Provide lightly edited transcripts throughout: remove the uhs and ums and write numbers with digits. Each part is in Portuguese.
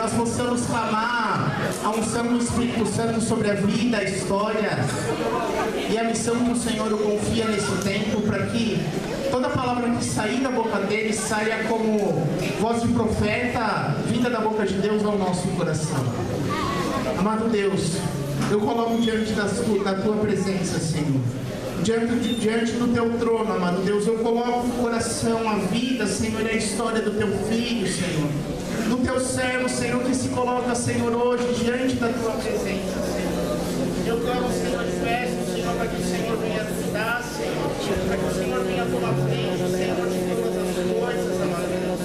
nós possamos clamar a unção do Espírito Santo sobre a vida, a história e a missão que o Senhor confia nesse tempo, para que toda palavra que sair da boca dele saia como voz de profeta vinda da boca de Deus ao nosso coração. Amado Deus, eu coloco diante da tua presença, Senhor. Diante do teu trono, amado Deus, eu coloco o coração, a vida, Senhor, e a história do teu filho, Senhor. Do teu servo, Senhor, que se coloca, Senhor, hoje diante da tua presença, Senhor. Eu clamo, Senhor, e peço, Senhor, para que o Senhor venha cuidar, Senhor, para que o Senhor venha tomar frente, Senhor, de todas as coisas, amado Deus,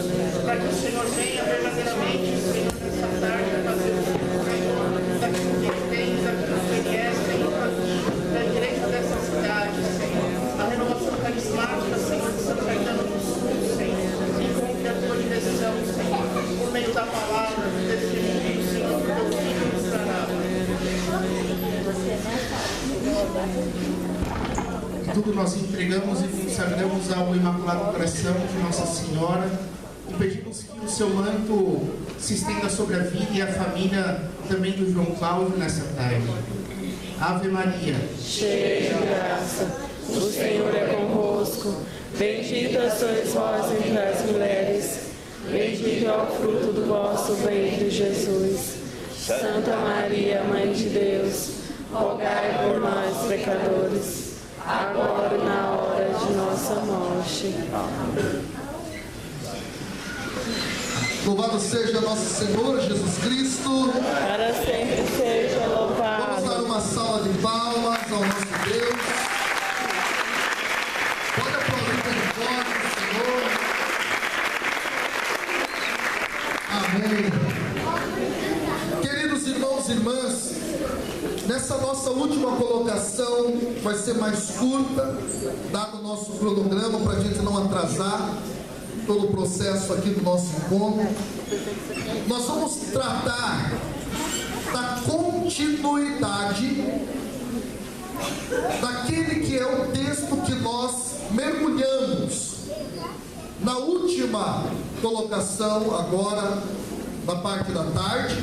para que o Senhor venha verdadeiramente, Senhor, nessa tarde, fazer o Senhor, daquilo que ele tem, daquilo que ele é, Senhor, da direita dessa cidade, Senhor, a renovação carismática, Senhor, de São Caetano do Sul, Senhor, encontre a tua direção, Senhor, por meio da palavra, do testemunho, Senhor, que teu filho nos trará. Tudo nós entregamos e consagramos ao Imaculado Coração de Nossa Senhora e pedimos que o seu manto se estenda sobre a vida e a família também do João Cláudio nessa tarde. Ave Maria, cheia de graça, o Senhor é convosco. Bendita sois vós entre as mulheres, bendito é o fruto do vosso ventre, Jesus. Santa Maria, Mãe de Deus, rogai por nós, pecadores, agora e na hora de nossa morte. Amém. Louvado seja nosso Senhor Jesus Cristo. Para sempre seja louvado. Vamos dar uma salva de palmas ao nosso Deus. Pode aplaudir pelo nome do Senhor. Amém. Queridos irmãos e irmãs, nessa nossa última colocação vai ser mais curta, dado o nosso cronograma, para a gente não atrasar todo o processo aqui do nosso encontro. Nós vamos tratar da continuidade daquele que é o texto que nós mergulhamos na última colocação, agora na parte da tarde.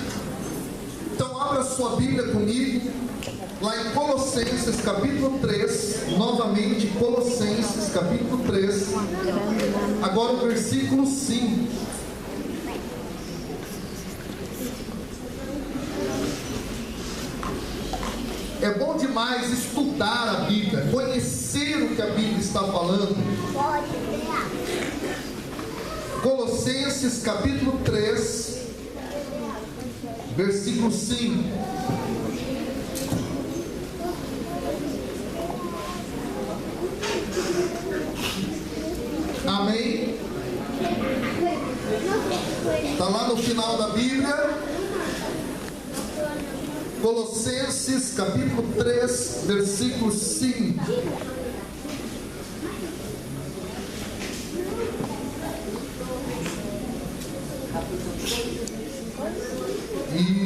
Então abra sua Bíblia comigo lá em Colossenses capítulo 3, novamente Colossenses capítulo 3, agora o versículo 5. É bom demais estudar a Bíblia, conhecer o que a Bíblia está falando. Colossenses capítulo 3, versículo 5. Amém? Está lá no final da Bíblia. Colossenses capítulo 3, versículo 5.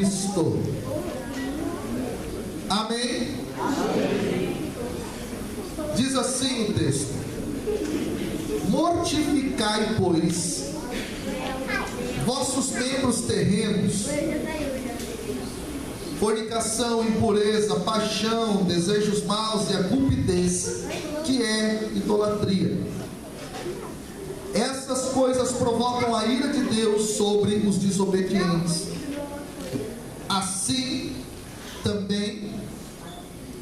Isto. Amém? Diz assim o texto: mortificai, pois, vossos membros terrenos, fornicação, impureza, paixão, desejos maus e a cupidez, que é idolatria. Essas coisas provocam a ira de Deus sobre os desobedientes. Assim também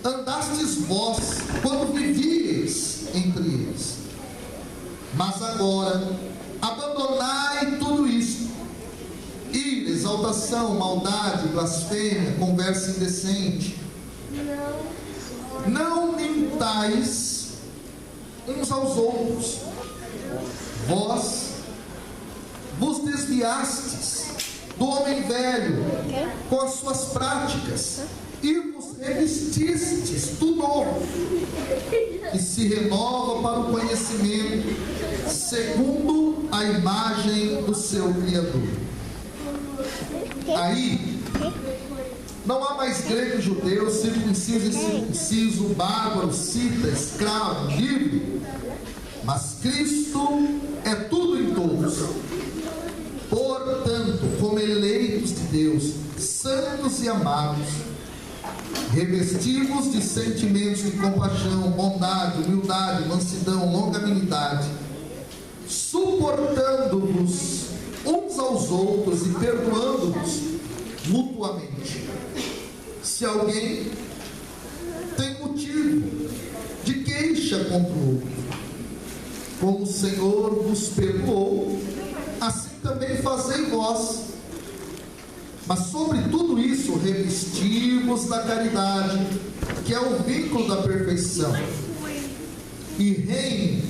andastes vós quando vivíeis entre eles. Mas agora abandonai tudo isto: ira, exaltação, maldade, blasfêmia, conversa indecente. Não mintais uns aos outros. Vós vos desviastes do homem velho com as suas práticas e vos revestistes do novo, que se renova para o conhecimento segundo a imagem do seu Criador. Aí não há mais grego e judeu, circunciso e incircunciso, bárbaro, cita, escravo, livre, mas Cristo é tudo em todos. Portanto, como eleitos de Deus, santos e amados, revestivos de sentimentos de compaixão, bondade, humildade, mansidão, longanimidade, suportando-vos uns aos outros e perdoando-vos mutuamente. Se alguém tem motivo de queixa contra o outro, como o Senhor vos perdoou, assim também fazei vós. Mas sobre tudo isso, revestivos da caridade, que é o vínculo da perfeição, e reine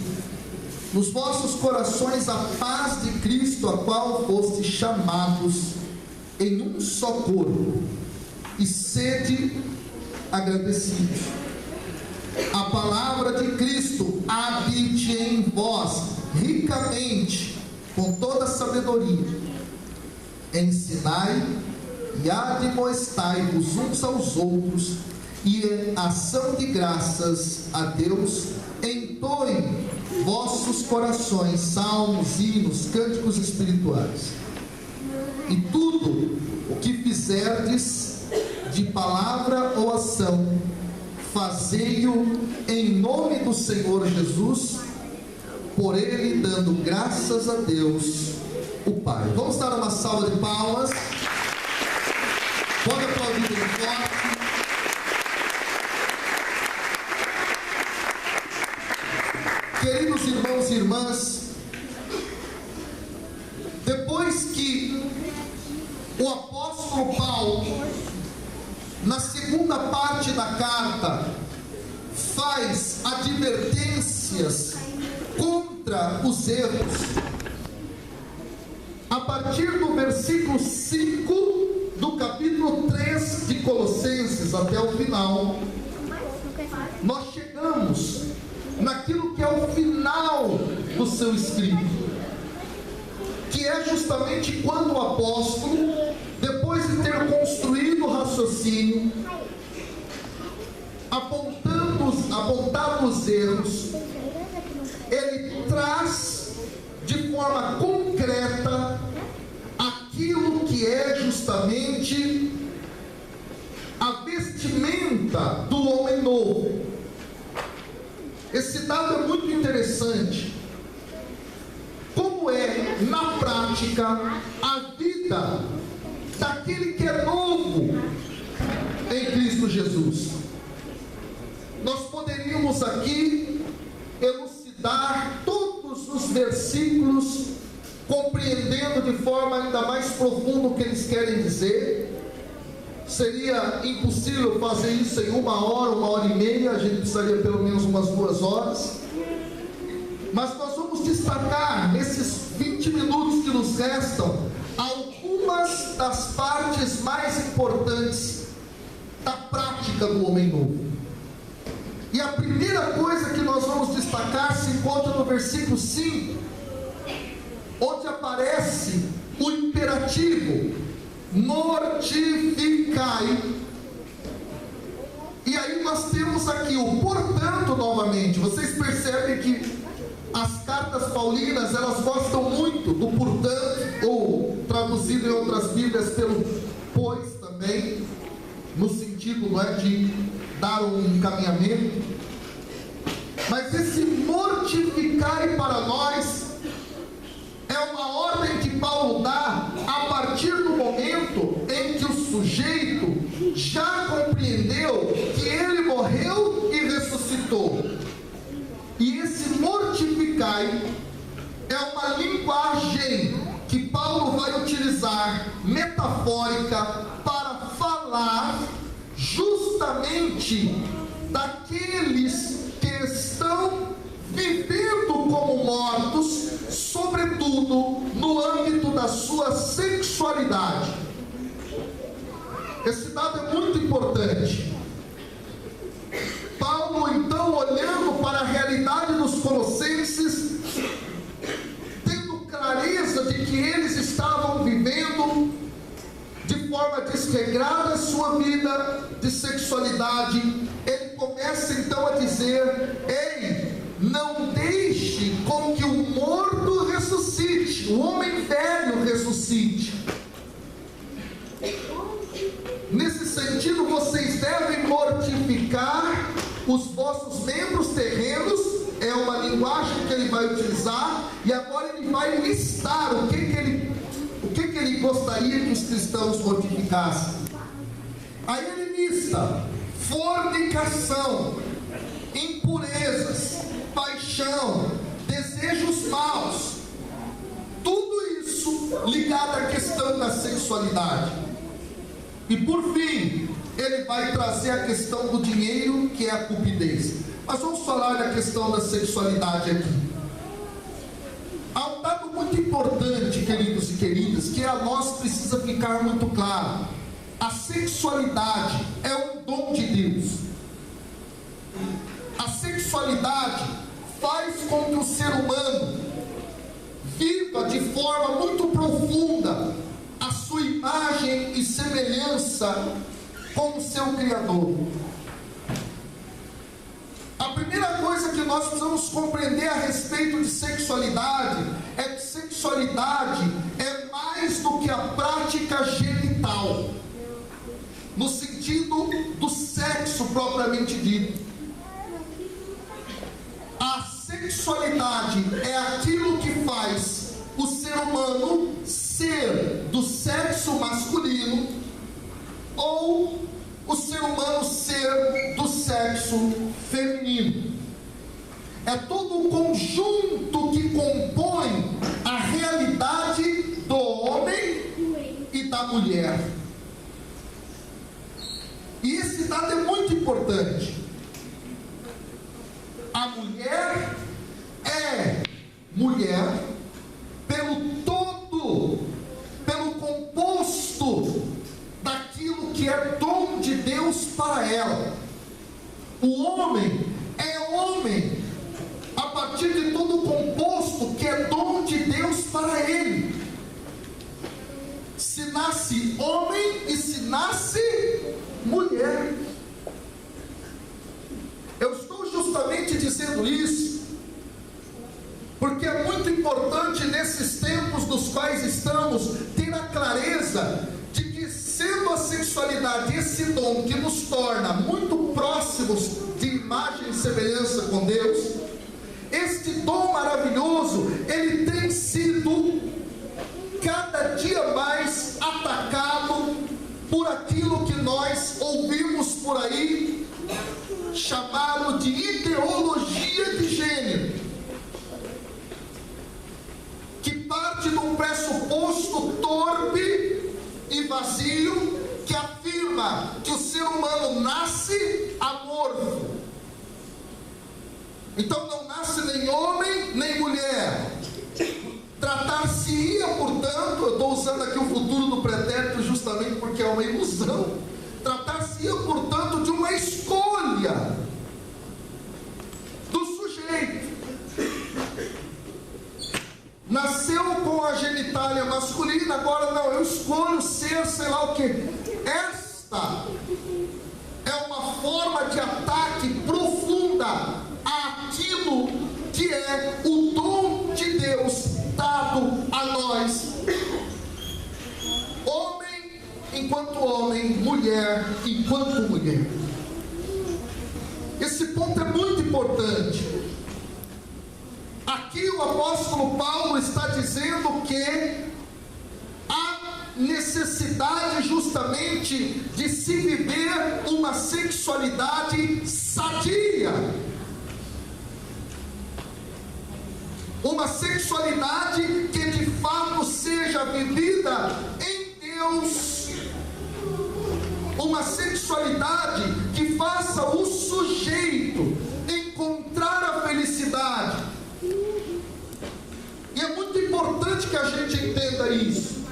nos vossos corações a paz de Cristo, a qual fostes chamados em um só corpo, e sede agradecidos. A palavra de Cristo habite em vós ricamente, com toda sabedoria. Ensinai e admoestai-vos uns aos outros, e em ação de graças a Deus, entoem vossos corações salmos, hinos, cânticos espirituais. E tudo o que fizerdes, de palavra ou ação, fazei-o em nome do Senhor Jesus, por Ele dando graças a Deus, o Pai. Vamos dar uma salva de palmas. Pode aplaudir bem forte. Queridos irmãos e irmãs, depois que o apóstolo Paulo, na segunda parte da carta, faz advertências contra os erros, a partir do versículo 5 do capítulo 3 de Colossenses até o final, nós chegamos naquilo que é o final do seu escrito, que é justamente quando o apóstolo, depois de ter construído o raciocínio, apontado os erros, ele traz de forma concreta aquilo que é justamente a vestimenta do homem novo. Esse dado é muito interessante. Como é, na prática, a vida daquele que é novo em Cristo Jesus? Nós poderíamos aqui elucidar todos os versículos, compreendendo de forma ainda mais profunda o que eles querem dizer. Seria impossível fazer isso em 1 hora e meia, a gente precisaria pelo menos umas 2 horas. Mas nós vamos destacar, nesses 20 minutos que nos restam, algumas das partes mais importantes da prática do homem novo. E a primeira coisa que nós vamos destacar se encontra no versículo 5, onde aparece o imperativo: mortificai. E aí nós temos aqui o portanto novamente. Vocês percebem que as cartas paulinas, elas gostam muito do portanto, ou traduzido em outras bíblias pelo pois também, no sentido, não é, de dar um encaminhamento. Mas esse mortificai para nós é uma ordem que Paulo dá a partir do momento em que o sujeito já compreendeu que ele morreu e ressuscitou. E esse mortificai é uma linguagem que Paulo vai utilizar, metafórica, para falar justamente daqueles que estão vivendo como mortos, sobretudo no âmbito da sua sexualidade. Esse dado é muito importante. Paulo, então, olhando para a realidade dos colossenses, tendo clareza de que eles estavam vivendo de forma desregrada a sua vida de sexualidade, ele começa então a dizer: ei, não deixe com que o morto ressuscite, o homem velho ressuscite. devem mortificar os vossos membros terrenos, é uma linguagem que ele vai utilizar, e agora ele vai listar o que ele gostaria que os cristãos mortificassem. Aí ele lista: fornicação, impurezas, paixão, desejos maus, tudo isso ligado à questão da sexualidade. E por fim, ele vai trazer a questão do dinheiro, que é a cupidez. Mas vamos falar da questão da sexualidade aqui. Há um dado muito importante, queridos e queridas, que a nós precisa ficar muito claro: a sexualidade é um dom de Deus. A sexualidade faz com que o ser humano viva de forma muito profunda a sua imagem e semelhança com o seu Criador. A primeira coisa que nós precisamos compreender a respeito de sexualidade é que sexualidade é mais do que a prática genital, no sentido do sexo propriamente dito. A sexualidade é aquilo que faz o ser humano ser do sexo masculino ou o ser humano ser do sexo feminino. É todo o conjunto que compõe a realidade do homem e da mulher. E esse dado é muito importante. A mulher é mulher pelo todo, pelo composto daquilo que é dom de Deus para ela. O homem é homem a partir de todo o composto que é dom de Deus para ele. Se nasce homem e se nasce mulher. Eu estou justamente dizendo isso porque é muito importante nesses tempos nos quais estamos ter a clareza de que, sendo a sexualidade esse dom que nos torna muito próximos de imagem e semelhança com Deus, este dom maravilhoso, ele tem sido cada dia mais atacado por aquilo que nós ouvimos por aí, chamado de ideologia de gênero, que parte de um pressuposto torpe e vazio, que afirma que o ser humano nasce amorfo. Então não nasce nem homem nem mulher. Tratar-se-ia, portanto, eu estou usando aqui o futuro do pretérito justamente porque é uma ilusão. Tratar-se-ia, portanto, de uma escolha do sujeito. Nasceu com a genitália masculina, agora não, eu escolho ser sei lá o que. Esta é uma forma de ataque profunda àquilo que é o dom de Deus dado a nós. Homem enquanto homem, mulher enquanto mulher. Esse ponto é muito importante. Aqui o apóstolo Paulo está dizendo que há necessidade justamente de se viver uma sexualidade sadia, uma sexualidade que de fato seja vivida em Deus, uma sexualidade que faça o sujeito encontrar a felicidade. E é muito importante que a gente entenda isso,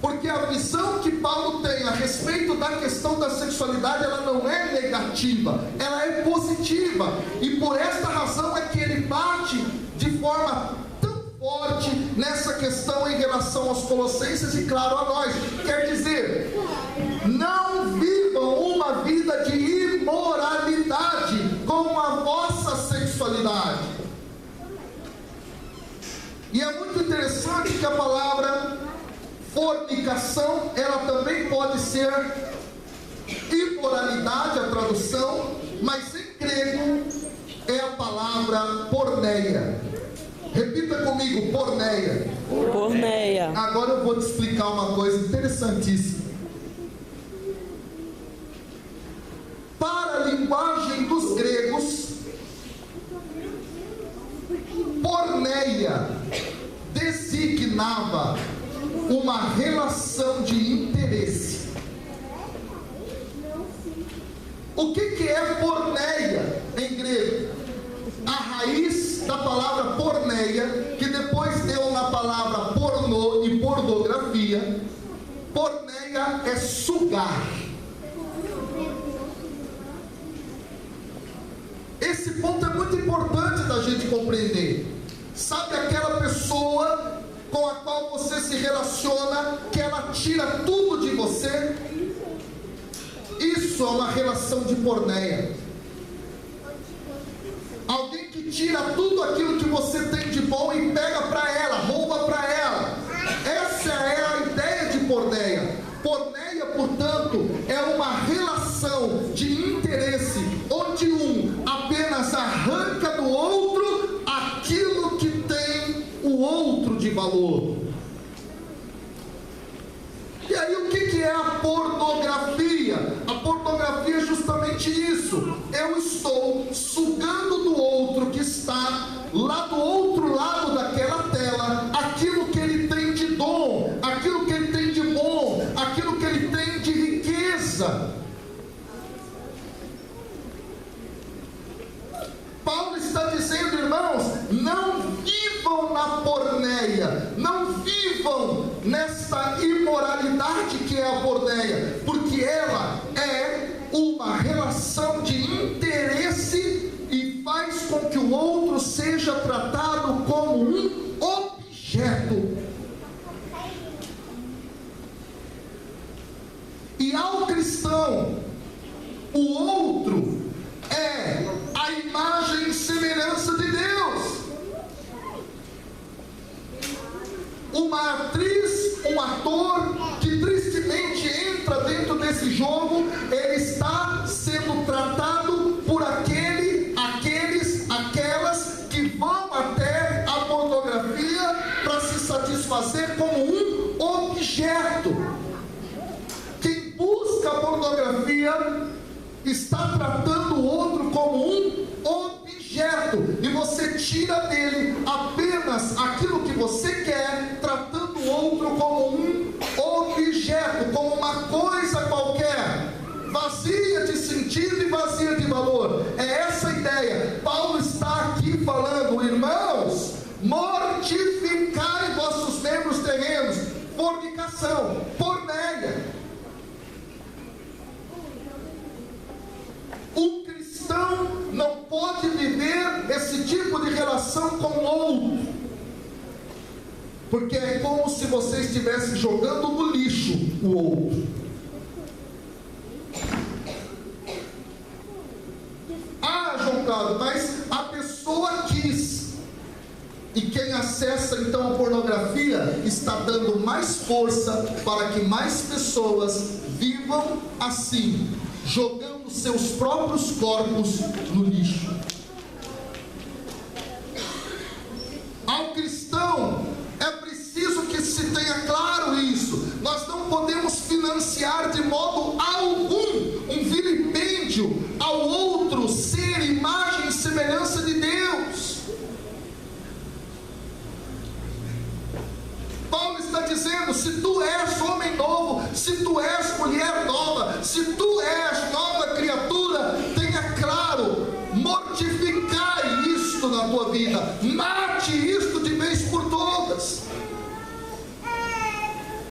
porque a visão que Paulo tem a respeito da questão da sexualidade, ela não é negativa, ela é positiva, e por esta razão é que ele bate de forma tão forte nessa questão em relação aos colossenses e claro a nós. Quer dizer, não vivam uma vida de imoralidade com a vossa sexualidade. E é muito interessante que a palavra fornicação, ela também pode ser imoralidade, a tradução, mas em grego é a palavra porneia. Repita comigo, porneia. Porneia. Agora eu vou te explicar uma coisa interessantíssima. Para a linguagem dos gregos, porneia designava uma relação de interesse. O que é porneia em grego? A raiz da palavra porneia, que depois deu na palavra pornô e pornografia. Porneia é sugar. Esse ponto é muito importante da gente compreender. Sabe aquela pessoa com a qual você se relaciona, que ela tira tudo de você? Isso é uma relação de porneia. Alguém que tira tudo aquilo que você tem de bom e pega para ela, rouba para ela. Essa é a ideia de porneia. Porneia, portanto, é uma relação de interesse, onde um apenas arranca do outro aquilo que tem o outro de valor. E aí o que é a pornografia? A pornografia é justamente isso. Eu estou sugando do outro que está lá do outro lado daquela tela aquilo que ele tem de dom, aquilo que ele tem de bom, aquilo que ele tem de riqueza. Paulo está dizendo, irmãos, não vivam na porneia, não vivam nesta imoralidade que é a porneia, porque ela é uma relação de interesse e faz com que o outro seja tratado como um objeto. E ao cristão, o outro é a imagem e semelhança de Deus. Uma atriz, um ator que tristemente entra dentro desse jogo, ele está sendo tratado por aquelas que vão até a pornografia para se satisfazer como um objeto. Quem busca a pornografia está tratando o outro como um objeto, e você tira dele apenas aquilo que você quer, tratando o outro como um objeto, como uma coisa qualquer, vazia de sentido e vazia de valor. É essa a ideia. Paulo está aqui falando, irmãos, mortificai vossos membros terrenos, fornicação, porneia. Um cristão não pode viver esse tipo de relação com o outro, porque é como se você estivesse jogando no lixo o outro. Ah, João Carlos, mas a pessoa quis. E quem acessa então a pornografia está dando mais força para que mais pessoas vivam assim, jogando seus próprios corpos no lixo. Ao cristão é preciso que se tenha claro isso. Nós não podemos financiar de modo algum um vilipêndio ao outro ser imagem e semelhança de Deus. Paulo está dizendo, se tu és homem novo, se tu és mulher nova, se tu és nova criatura, tenha claro, mortificai isto na tua vida, mas